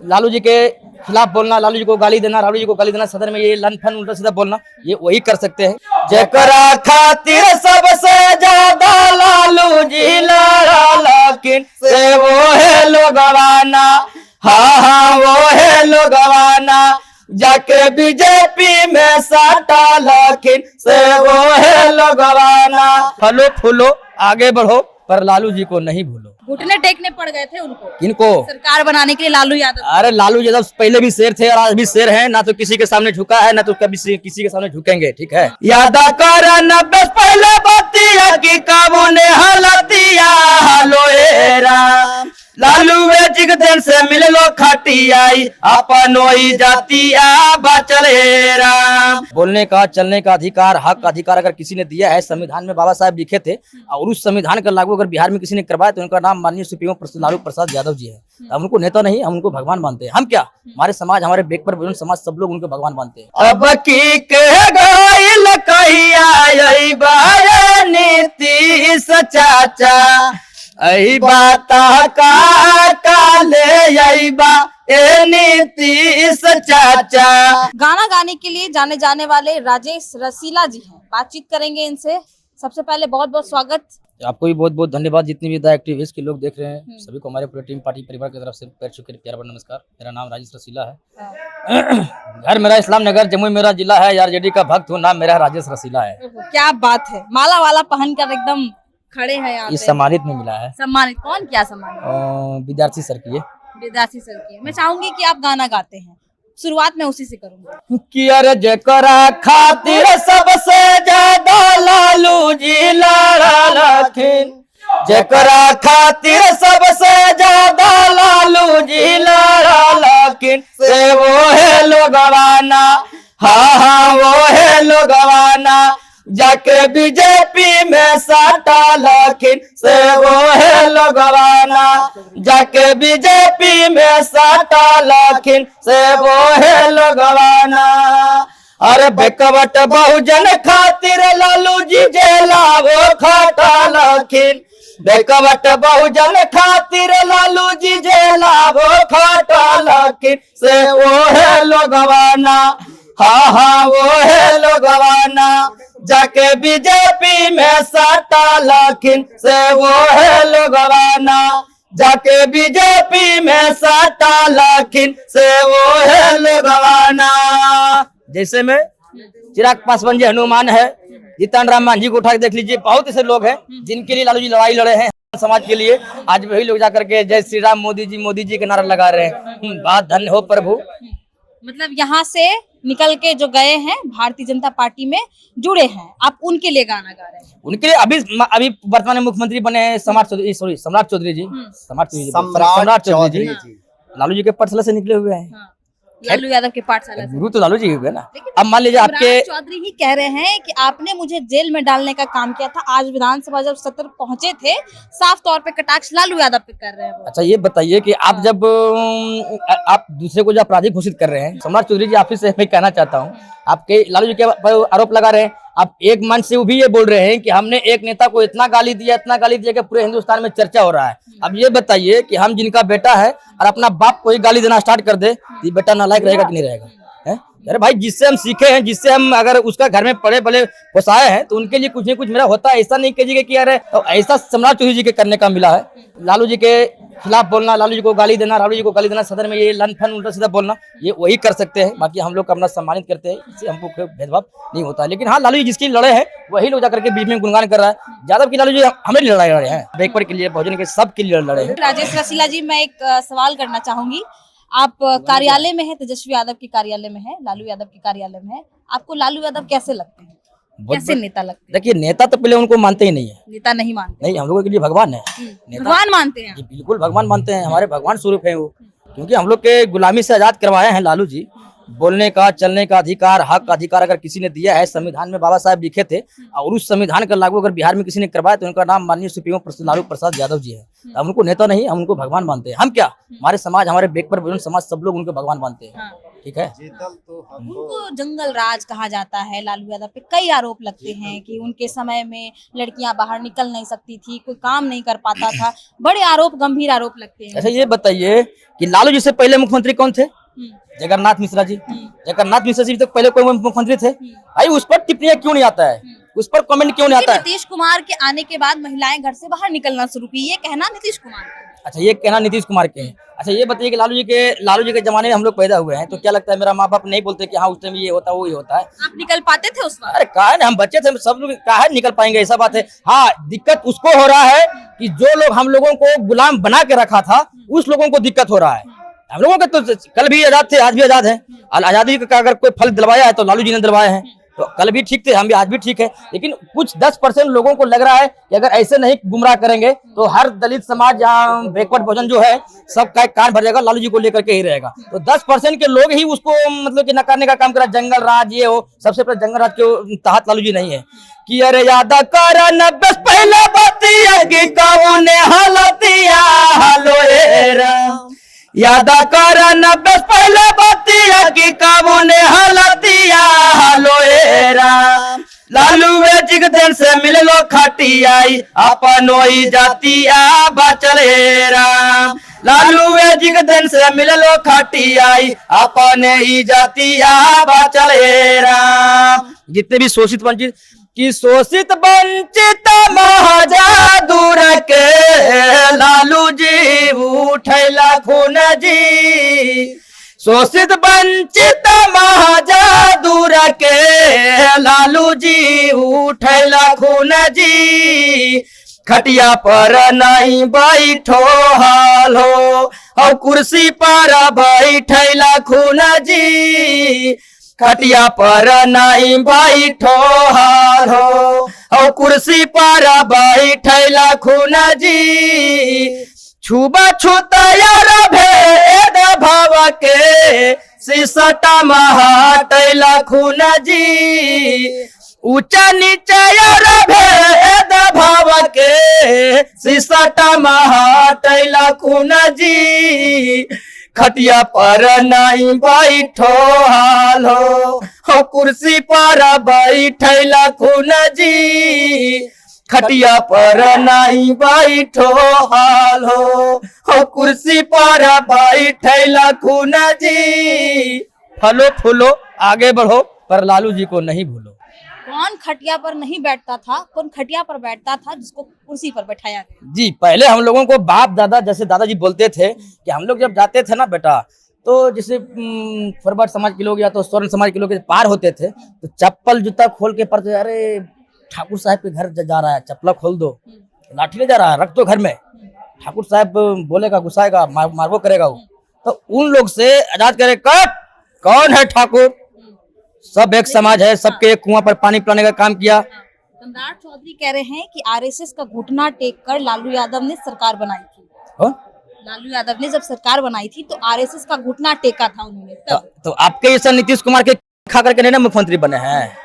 लालू जी के खिलाफ बोलना, लालू जी को गाली देना, लालू जी को गाली देना, सदन में ये लन फन उल्टा सीधा बोलना, ये वही कर सकते हैं। जकरा खातिर सबसे ज्यादा लालू जी लड़ा, लेकिन से वो है लोगवाना, हाँ वो है लोगवाना, जाके बीजेपी में साटा, लेकिन से वो है लोगवाना। फलो फूलो आगे बढ़ो, पर लालू जी को नहीं भूलो। घुटने टेकने पड़ गए थे उनको, किनको? सरकार बनाने के लिए लालू यादव। अरे लालू यादव पहले भी शेर थे और आज भी शेर हैं, ना तो किसी के सामने झुका है, ना तो कभी किसी के सामने झुकेंगे, ठीक है। यादा कर नब्बे पहले बतिया की काबू ने हलतिया, हलो ए राम लालू वे जिगदेन से मिल लो खटियाई, अपनोई जातिया बचल हे राम। बोलने का, चलने का अधिकार, हक का अधिकार अगर किसी ने दिया है, संविधान में बाबा साहब लिखे थे, और उस संविधान का लागू अगर बिहार में किसी ने करवाया तो उनका नाम माननीय सुप्रीमो लालू प्रसाद यादव जी है। हम उनको नेता नहीं, हम उनको भगवान मानते हैं। हम क्या, हमारे समाज, हमारे बेक पर बुजुर्ग समाज, सब लोग उनको भगवान मानते हैं। अब की कह गइल कहिया यही बाय नीतीश चाचा, अही बात का ले यही बा ए नीतीश चाचा। गाना गाने के लिए जाने जाने वाले राजेश रसीला जी हैं, बातचीत करेंगे इनसे। सबसे पहले बहुत बहुत स्वागत। आपको भी बहुत बहुत धन्यवाद, जितनी भी एक्टिविस्ट के लोग देख रहे हैं, सभी को हमारे पूरे टीम पार्टी परिवार की तरफ से पैर छू के प्यार भरा नमस्कार। मेरा नाम राजेश रसीला है, घर मेरा इस्लाम नगर, जमुई मेरा जिला है, आरजेडी का भक्त हूँ, नाम मेरा राजेश रसीला है। क्या बात है, माला वाला पहनकर एकदम खड़े हैं यहाँ पे। सम्मानित में मिला है। सम्मानित कौन, क्या सम्मानित? विद्यार्थी सर की है। विद्यार्थी सर की है। मैं चाहूंगी कि आप गाना गाते हैं, शुरुआत में उसी से करूंगी। कि अरे जकरा खातिर सबसे ज्यादा लालू जी लड़ा, लखिन जकरा खातिर सबसे ज्यादा लालू जी लड़ा, लेकिन से वो है लोगवाना, हाँ वो है लोगवाना, जाके बीजेपी में साटा, लेकिन से वो है लोगवाना, जाके बीजेपी में साटा, लेकिन से वो है लोगवाना। अरे बेकवट बहुजन खातिर लालू जी जेला वो खाटा, लेकिन बेकवट बहुजन खातिर लालू जी जेला वो खाटा, लेकिन से वो है लोगवाना, हाँ वो है लोगवाना, जाके बीजेपी में साटा, लेकिन से वो है लोगवाना, जाके बीजेपी में साटा, लेकिन से वो है लोगवाना। जैसे में चिराग पासवान जी हनुमान है, जीतन राम मांझी को उठा के देख लीजिए, बहुत ऐसे लोग हैं जिनके लिए लालू जी लड़ाई लड़े हैं समाज के लिए। आज वही लोग जाकर के जय श्री राम मोदी जी के नारा लगा रहे हैं। बात धन्य हो प्रभु। मतलब यहाँ से निकल के जो गए हैं, भारतीय जनता पार्टी में जुड़े हैं, आप उनके लिए गाना गा रहे हैं। उनके लिए अभी वर्तमान में मुख्यमंत्री बने सम्राट चौधरी जी, सम्राट चौधरी जी लालू जी के पाठशाला से निकले हुए हैं। हाँ, लालू यादव के पाठशाला से। गुरु तो लालू जी हुए ना। अब मान लीजिए आपके चौधरी ही कह रहे हैं कि आपने मुझे जेल में डालने का काम किया था। आज विधानसभा जब सत्र पहुंचे थे, साफ तौर पे कटाक्ष लालू यादव पे कर रहे हैं। अच्छा ये बताइए कि आप जब आप दूसरे को जो अपराधी घोषित कर रहे हैं, सम्राट चौधरी जी आपसे से मैं कहना चाहता हूँ, आपके लालू जी के आरोप लगा रहे हैं, आप एक मंच से वो भी ये बोल रहे हैं कि हमने एक नेता को इतना गाली दिया कि पूरे हिंदुस्तान में चर्चा हो रहा है। अब ये बताइए कि हम जिनका बेटा है और अपना बाप को ही गाली देना स्टार्ट कर दे, ये बेटा नालायक रहेगा कि नहीं रहेगा? है अरे भाई, जिससे हम सीखे हैं, जिससे हम अगर उसका घर में पड़े बड़े पोसाए हैं, तो उनके लिए कुछ नहीं कुछ मेरा होता है। ऐसा नहीं कीजिएगा कि अरे तो ऐसा सम्राट चौधरी जी के करने का मिला है। लालू जी के खिलाफ बोलना, लालू जी को गाली देना, लालू जी को गाली देना, सदन में ये लन फन उल्टा सीधा बोलना, ये वही कर सकते हैं। बाकी हम लोग अपना सम्मानित करते हैं, इससे हमको कोई भेदभाव नहीं होता है। लेकिन हाँ, लालू जी जिसकी लड़े हैं वही लोग जाकर के बीच में गुणगान कर रहा है। यादव की लालू जी हमें लड़ाई लड़े हैं, बेकवर के लिए, बहुजन के सब के लिए लड़े हैं। राजेश रसीला जी, मैं एक सवाल करना चाहूंगी। आप कार्यालय में है, तेजस्वी यादव के कार्यालय में है, लालू यादव के कार्यालय में है, आपको लालू यादव कैसे लगते हैं? कैसे नेता लगते हैं? देखिए, नेता तो पहले उनको मानते ही नहीं है। नेता नहीं मानते? नहीं, हम लोगों के लिए भगवान है। भगवान मानते हैं? बिल्कुल भगवान मानते हैं, हमारे भगवान स्वरूप है वो, क्योंकि हम लोग के गुलामी से आजाद करवाए हैं लालू जी। बोलने का, चलने का अधिकार, हक का अधिकार अगर किसी ने दिया है, संविधान में बाबा साहब लिखे थे, और उस संविधान का लागू अगर बिहार में किसी ने करवाया तो उनका नाम माननीय सुप्रीमो लालू प्रसाद यादव जी है। हम उनको नेता नहीं, हम उनको भगवान मानते हैं। हम क्या, हमारे समाज, हमारे बेक पर बुजुर्ग समाज, सब लोग उनको भगवान मानते हैं। ठीक है। उनको जंगल राज कहा जाता है। लालू यादव पे कई आरोप लगते हैं कि उनके समय में लड़कियां बाहर निकल नहीं सकती थी, कोई काम नहीं कर पाता था, बड़े आरोप, गंभीर आरोप लगते हैं। अच्छा ये बताइए कि लालू जी से पहले मुख्यमंत्री कौन थे? जगन्नाथ मिश्रा जी। जगन्नाथ मिश्रा जी तो पहले कोई मुख्यमंत्री थे? भाई उस पर टिप्पणियां क्यों नहीं आता है, उस पर कमेंट क्यों नहीं आता है? नीतीश कुमार के आने के बाद महिलाएं घर से बाहर निकलना शुरू की, ये कहना नीतीश कुमार का है। अच्छा, ये कहना नीतीश कुमार के हैं। अच्छा, ये बताइए कि लालू जी के जमाने में हम लोग पैदा हुए हैं, तो क्या लगता है मेरा माँ बाप नहीं बोलते कि हाँ उस टाइम ये होता वो ये होता है? आप निकल पाते थे उस वक्त? अरे कहा है ना, हम बच्चे थे, सब लोग कहा है निकल पाएंगे, ऐसा बात है। हाँ, दिक्कत उसको हो रहा है कि जो लोग हम लोगों को गुलाम बना के रखा था, उस लोगों को दिक्कत हो रहा है। हम लोगों के तो कल भी आजाद थे, आज भी आजाद है। आजादी का अगर कोई फल दिलवाया है तो लालू जी ने दिलवाया है, तो कल भी ठीक थे, हम भी आज भी ठीक है। लेकिन कुछ 10% लोगों को लग रहा है कि अगर ऐसे नहीं गुमराह करेंगे तो हर दलित समाज यहाँ बैकवर्ड भोजन जो है सबका कान भर जाएगा, लालू जी को लेकर के ही रहेगा। तो 10% के लोग ही उसको मतलब कि नकारने का काम करा, जंगल राज ये हो, सबसे पहले जंगल राज के तहत लालू जी नहीं है कि अरे याद कर 90 पहले बतिया कि कौन हालतिया हालोएरा, याद कर 90 पहले बतिया कि कौन हालतिया हालोएरा, लालू वे जिगदेन से मिल लो खटियाई अपनो ही जातिया बचलेरा, लालू वे जिगदेन से मिल लो खटियाई अपने ही जातिया बचलेरा। जितने भी शोषित वंचित कि शोषित वंचित महाजादूर के लालू जी उठैला खून जी, शोषित वंचित महाजादूर के लालू जी उठैला खून जी, खटिया पर नहीं बैठो हालो और कुर्सी पर बैठैला खून जी, खटिया पर नहीं बैठो हालो और कुर्सी पर बैठैला खून जी, छुबा छुतयर भेद भाव के सिसटा महटैला खून जी, ऊंचा नीचयर भेद भाव के सिसटा महटैला खून जी, खटिया पर नहीं बैठो हालो हो कुर्सी पर बैठैला खून जी, खटिया पर नहीं बैठो हालो हो कुर्सी पर बैठैला खून जी, फलो फूलो आगे बढ़ो पर लालू जी को नहीं भूलो। कौन खटिया पर नहीं बैठता था, कौन खटिया पर बैठता था जिसको कुर्सी पर बैठाया गया? जी, पहले हम लोगों को बाप दादा जैसे दादाजी बोलते थे कि हम लोग जब जाते थे ना बेटा, तो जैसे फरवर्ड समाज के लोग या तो स्वर्ण समाज के लोग पार होते थे तो चप्पल जूता खोल के पड़ते, अरे ठाकुर साहब के घर जा रहा है, चप्पल खोल दो, लाठी ले जा रहा है, रख दो घर में, ठाकुर साहब बोलेगा गुस्साएगा, मारवो करेगा वो। तो उन लोग से आजाद करे, कट कौन है ठाकुर, सब एक समाज है, सबके एक कुआं पर पानी पिलाने का काम किया। सम्राट चौधरी कह रहे हैं कि आरएसएस का घुटना टेक कर लालू यादव ने सरकार बनाई थी। लालू यादव ने जब सरकार बनाई थी तो आरएसएस का घुटना टेका था उन्होंने तब। तो आपके जैसा नीतीश कुमार के खा करके नहीं ना मुख्यमंत्री बने हैं,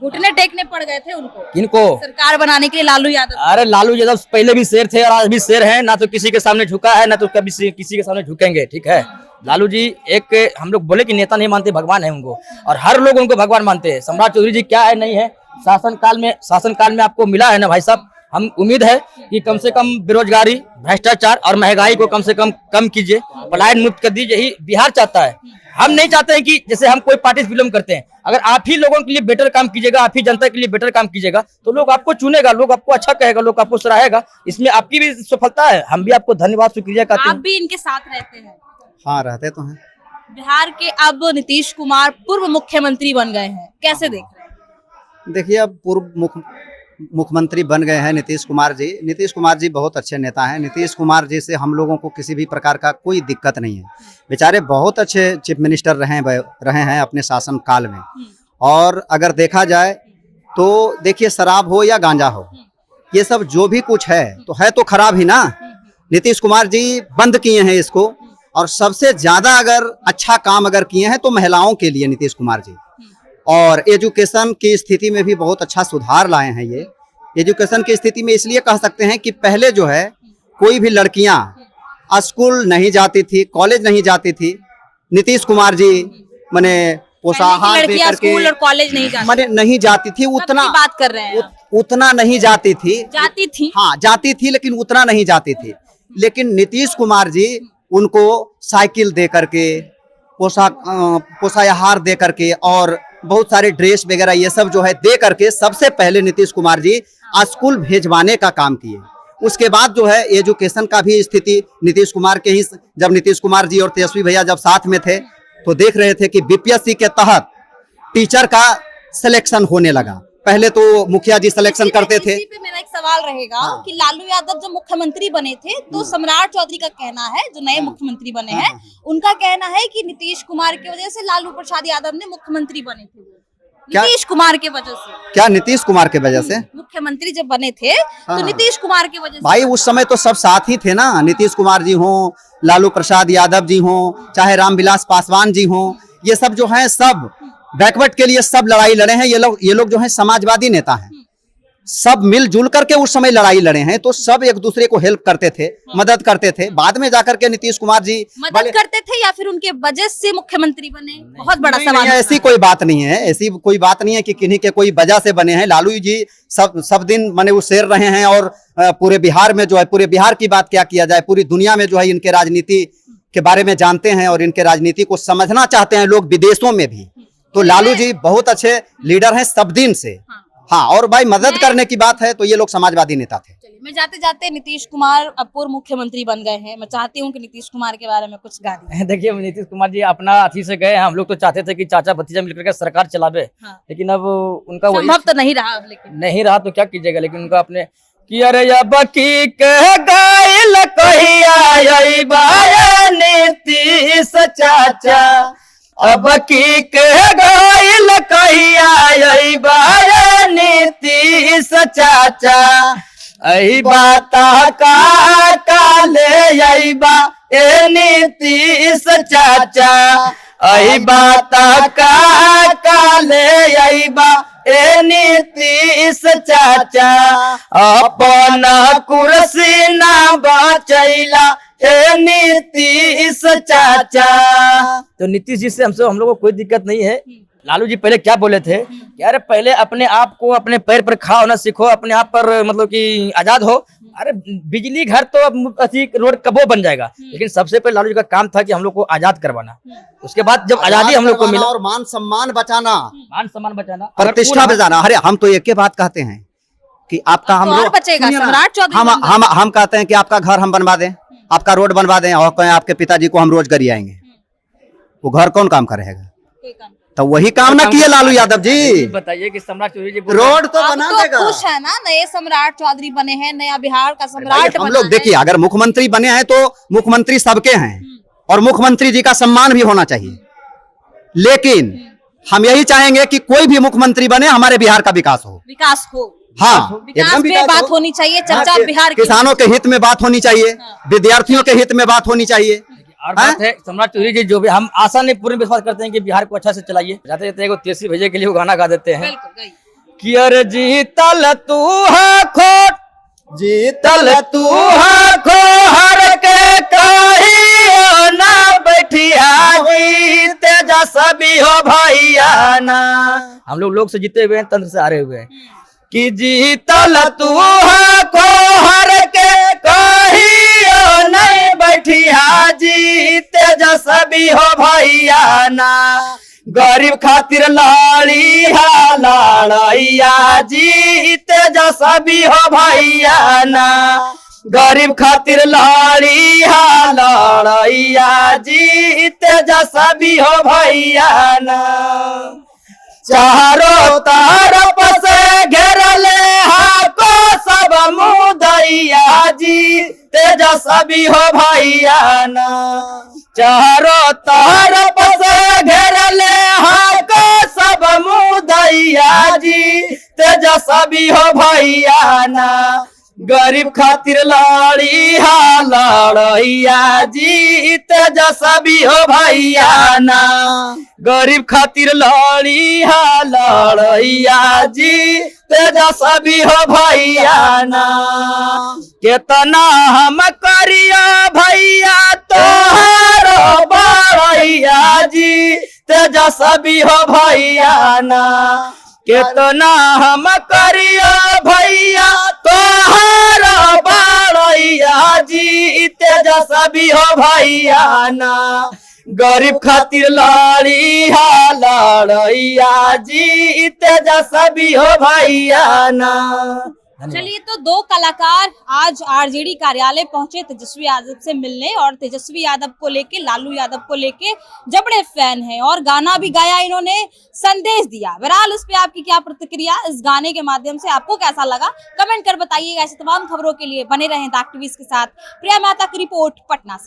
घुटने टेकने पड़ गए थे उनको किनको? सरकार बनाने के लिए लालू यादव। अरे लालू यादव पहले भी शेर थे और आज भी शेर हैं, ना तो किसी के सामने झुका है ना तो कभी किसी के सामने झुकेंगे, ठीक है। लालू जी एक हम लोग बोले कि नेता नहीं मानते, भगवान है उनको, और हर लोग उनको भगवान मानते हैं। सम्राट चौधरी जी क्या है नहीं है, शासनकाल में आपको मिला है ना भाई साहब। हम उम्मीद है कि कम से कम बेरोजगारी, भ्रष्टाचार और महंगाई को कम से कम कीजिए, पलायन मुक्त कर दीजिए, यही बिहार चाहता है। हम नहीं चाहते हैं कि जैसे हम कोई पार्टी से बिलोंग करते हैं, अगर आप ही लोगों के लिए बेटर काम कीजिएगा, आप ही जनता के लिए बेटर काम कीजिएगा तो लोग आपको चुनेगा, लोग आपको अच्छा कहेगा, लोग आपको सराहेगा, इसमें आपकी भी सफलता है। हम भी आपको धन्यवाद शुक्रिया कहते हैं। आप भी इनके साथ रहते हैं? हाँ, रहते तो हैं। बिहार के अब नीतीश कुमार पूर्व मुख्यमंत्री बन गए हैं, कैसे देख रहे हैं? देखिए, अब पूर्व मुख्यमंत्री बन गए हैं नीतीश कुमार जी। नीतीश कुमार जी बहुत अच्छे नेता हैं। नीतीश कुमार जी से हम लोगों को किसी भी प्रकार का कोई दिक्कत नहीं है। बेचारे बहुत अच्छे चीफ मिनिस्टर रहे हैं अपने शासन काल में। और अगर देखा जाए तो देखिए, शराब हो या गांजा हो, ये सब जो भी कुछ है तो खराब ही ना। नीतीश कुमार जी बंद किए हैं इसको, और सबसे ज्यादा अगर अच्छा काम अगर किए हैं तो महिलाओं के लिए नीतीश कुमार जी। और एजुकेशन की स्थिति में भी बहुत अच्छा सुधार लाए हैं। ये एजुकेशन की स्थिति में इसलिए कह सकते हैं कि पहले जो है कोई भी लड़कियां स्कूल नहीं जाती थी, कॉलेज नहीं जाती थी। नीतीश कुमार जी माने पोषाहार दे करके स्कूल और कॉलेज नहीं जाती, माने नहीं जाती थी, उतना बात कर रहे हैं उतना नहीं जाती थी। जाती थी, हाँ जाती थी, लेकिन उतना नहीं जाती थी। लेकिन नीतीश कुमार जी उनको साइकिल दे करके, पोषाहार दे करके और बहुत सारे ड्रेस वगैरह ये सब जो है दे करके सबसे पहले नीतीश कुमार जी स्कूल भेजवाने का काम किए। उसके बाद जो है एजुकेशन का भी स्थिति नीतीश कुमार के ही, जब नीतीश कुमार जी और तेजस्वी भैया जब साथ में थे तो देख रहे थे कि बीपीएससी के तहत टीचर का सिलेक्शन होने लगा। पहले तो मुखिया जी सिलेक्शन करते थे। इसी पे मेरा एक सवाल रहेगा हाँ। कि लालू यादव जब मुख्यमंत्री बने थे तो सम्राट चौधरी का कहना है, जो नए मुख्यमंत्री बने हैं, उनका कहना है कि नीतीश कुमार की वजह से लालू प्रसाद यादव ने मुख्यमंत्री बने थे। क्या? नीतीश कुमार की वजह से। क्या नीतीश कुमार के वजह से? मुख्यमंत्री जब बने थे तो नीतीश कुमार की वजह से। भाई उस समय तो सब साथ ही थे ना, नीतीश कुमार जी हों, लालू प्रसाद यादव जी हों, चाहे रामविलास पासवान जी हों, ये सब जो हैं सब बैकवर्ड के लिए सब लड़ाई लड़े हैं। ये लोग जो हैं समाजवादी नेता हैं, सब मिलजुल करके उस समय लड़ाई लड़े हैं। तो सब एक दूसरे को हेल्प करते थे, मदद करते थे। बाद में जाकर के नीतीश कुमार जी मदद करते थे या फिर उनके वजह से मुख्यमंत्री बने? बहुत बड़ा सवाल है। ऐसी कोई बात नहीं है, ऐसी कोई बात नहीं है कि किन्हीं के कोई वजह से बने हैं। लालू जी सब दिन माने वो शेर रहे हैं और पूरे बिहार में जो है, पूरे बिहार की बात क्या किया जाए, पूरी दुनिया में जो है इनके राजनीति के बारे में जानते हैं और इनके राजनीति को समझना चाहते हैं लोग विदेशों में भी। तो लालू जी बहुत अच्छे लीडर हैं सब दिन से। हाँ, और भाई मदद करने की बात है तो ये लोग समाजवादी नेता थे। चलिए, मैं जाते जाते नीतीश कुमार अब पूर्व मुख्यमंत्री बन गए हैं, मैं चाहती हूँ कि नीतीश कुमार के बारे में कुछ गा दीजिए। देखिए नीतीश कुमार जी अपना अथी से गए, हम लोग तो चाहते थे कि चाचा भतीजा मिलकर के सरकार चलावे। हाँ। लेकिन अब उनका वही संभव तो नहीं रहा अब, लेकिन नहीं रहा तो क्या कीजिएगा। लेकिन उनका अपने कि अरे अब की कह गाइल कहिया बाया नीतीश चाचा, अब की कह गाइल कहिया बाया नीतीश चाचा, अही बाता का काले अइबा ए नीतीश चाचा, अही बाता का काले अइबा ए नीतीश चाचा, अपना कुर्सी ना बचैला ए नीतीश चाचा। तो नीतीश जी से हम लोगों को कोई दिक्कत नहीं है। लालू जी पहले क्या बोले थे कि अरे पहले अपने आप को अपने पैर पर खड़ा होना सीखो, अपने आप पर मतलब कि आजाद हो। अरे बिजली घर तो अब अथी रोड कबो बन जाएगा, लेकिन सबसे पहले लालू जी का काम था कि हम लोग को आजाद करवाना। उसके बाद जब आजादी हम लोग को मिला और मान सम्मान बचाना, प्रतिष्ठा बचाना। अरे हम तो एक ही बात कहते हैं कि आपका हम लोग बचेगा सम्राट चौधरी। हम कहते हैं कि आपका घर हम बनवा दें, आपका रोड बनवा दें और कहें आपके पिताजी को हम रोजगारी आएंगे, वो घर कौन काम करेगा? तो वही काम ना किए लालू यादव जी। बताइए कि सम्राट चौधरी जी रोड तो बना देगा। खुश है ना, नए सम्राट चौधरी बने हैं, नया बिहार का सम्राट हम लोग देखिए, अगर मुख्यमंत्री बने हैं तो मुख्यमंत्री सबके हैं और मुख्यमंत्री जी का सम्मान भी होना चाहिए। लेकिन हम यही चाहेंगे कि कोई भी मुख्यमंत्री बने हमारे बिहार का विकास हो। हाँ, विकास पे बात होनी चाहिए, चर्चा बिहार की। किसानों के हित में बात होनी चाहिए, विद्यार्थियों के हित में बात होनी चाहिए। और बात है सम्राट चौधरी जी, जो भी हम आशा नहीं पूर्ण विश्वास करते हैं कि बिहार को अच्छा से चलाइए। जाते जाते एगो तेजस्वी भैया के लिए वो गाना गा देते हैं कि अरे जीतल तू है खोट, जीतल तू है खोहर के कहियो ना बैठिया जी, तेजा सभी हो भैया ना। हम लोग से जीते हुए हैं, तंत्र से हारे हुए हैं। कि जीतल तू है खोहर के कहियो नहीं बैठिया जी, तेजस्वी हो भैया ना। गरीब खातिर लड़ैया जी, तेजस्वी हो भैया ना। गरीब खातिर लड़ैया जी, तेजस्वी हो भैया ना। चारों तरफ से घेरले हाको सब मुदैया जी, तेजस्वी हो भैया ना। चारों तरफ से घेरले हाको सब मुदैया जी, तेजस्वी हो भैया ना। गरीब खातिर लड़ैया जी, तेजस्वी हो भैया ना। गरीब खातिर लड़ैया जी, तेजस्वी हो भैया ना। केतना हम करिया भैया तोहारो बड़ैया जी, तेजस्वी हो भैया ना। केतना हम करिया भैया तोहारो लड़ैया जी तेजस्वी हो भैया ना गरीब खातिर लड़िया लड़ैया जी तेजस्वी हो भैया ना। चलिए, तो दो कलाकार आज आरजेडी कार्यालय पहुंचे तेजस्वी यादव से मिलने और तेजस्वी यादव को लेके, लालू यादव को लेके जबड़े फैन हैं और गाना भी गाया, इन्होंने संदेश दिया। बहरहाल उस पे आपकी क्या प्रतिक्रिया, इस गाने के माध्यम से आपको कैसा लगा, कमेंट कर बताइएगा। ऐसे तमाम खबरों के लिए बने रहें द एक्टिविस्ट के साथ। प्रिया मेहता की रिपोर्ट पटना से।